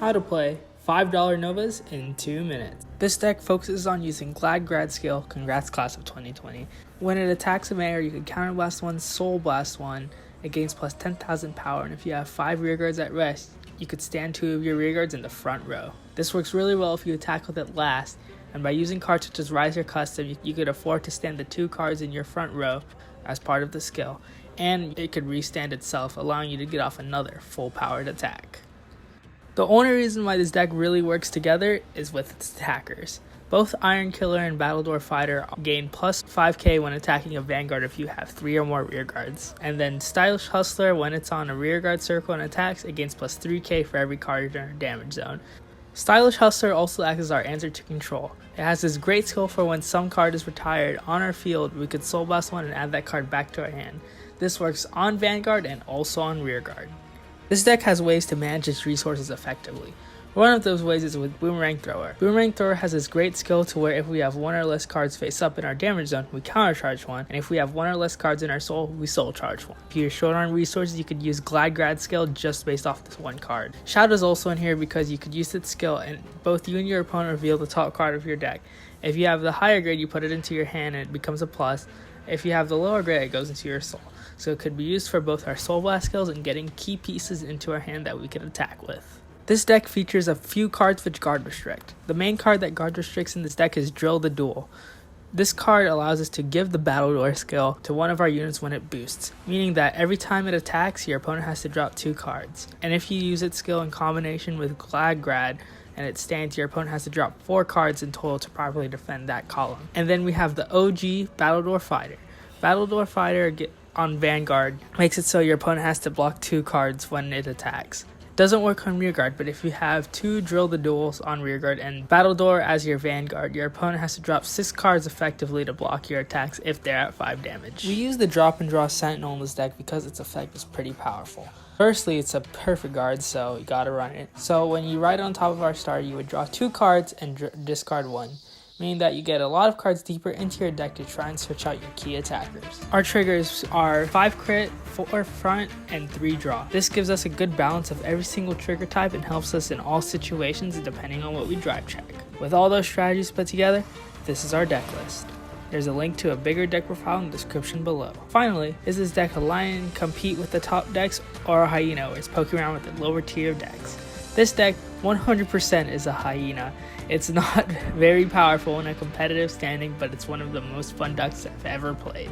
How to play $5 Novas in 2 minutes. This deck focuses on using Glad Grad skill, congrats class of 2020. When it attacks a mayor, you can counterblast one, soul blast one. It gains plus 10,000 power, and if you have 5 rearguards at rest, you could stand 2 of your rearguards in the front row. This works really well if you attack with it last, and by using cards such as Raizer Custom, you could afford to stand the 2 cards in your front row as part of the skill, and it could restand itself, allowing you to get off another full powered attack. The only reason why this deck really works together is with its attackers. Both Iron Killer and Battledore Fighter gain plus 5k when attacking a Vanguard if you have 3 or more rearguards. And then Stylish Hustler, when it's on a rearguard circle and attacks, it gains plus 3k for every card in our damage zone. Stylish Hustler also acts as our answer to control. It has this great skill for when some card is retired on our field, we could soul blast one and add that card back to our hand. This works on Vanguard and also on rearguard. This deck has ways to manage its resources effectively. One of those ways is with Boomerang Thrower. Boomerang Thrower has this great skill to where if we have 1 or less cards face up in our damage zone, we countercharge 1, and if we have 1 or less cards in our soul, we soul charge 1. If you're short on resources, you could use Glad Grad skill just based off this 1 card. Shadow is also in here because you could use its skill and both you and your opponent reveal the top card of your deck. If you have the higher grade, you put it into your hand and it becomes a plus. If you have the lower grade, it goes into your soul. So it could be used for both our soul blast skills and getting key pieces into our hand that we can attack with. This deck features a few cards which guard restrict. The main card that guard restricts in this deck is Drill the Duel. This card allows us to give the Battledore skill to one of our units when it boosts, meaning that every time it attacks, your opponent has to drop 2 cards. And if you use its skill in combination with Glad Grad and it stands, your opponent has to drop 4 cards in total to properly defend that column. And then we have the OG Battledore Fighter. Battledore Fighter on Vanguard makes it so your opponent has to block 2 cards when it attacks. Doesn't work on rearguard, but if you have 2 Drill the Duels on rearguard and Battledore as your Vanguard, your opponent has to drop 6 cards effectively to block your attacks if they're at 5 damage. We use the drop and draw Sentinel in this deck because its effect is pretty powerful. Firstly, it's a perfect guard, so you gotta run it. So when you ride on top of our star, you would draw 2 cards and discard 1. Meaning that you get a lot of cards deeper into your deck to try and switch out your key attackers. Our triggers are 5 crit, 4 front, and 3 draw. This gives us a good balance of every single trigger type and helps us in all situations depending on what we drive check. With all those strategies put together, this is our deck list. There's a link to a bigger deck profile in the description below. Finally, is this deck a lion compete with the top decks or a hyena where it's poking around with the lower tier decks? This deck 100% is a hyena. It's not very powerful in a competitive standing, but it's one of the most fun decks I've ever played.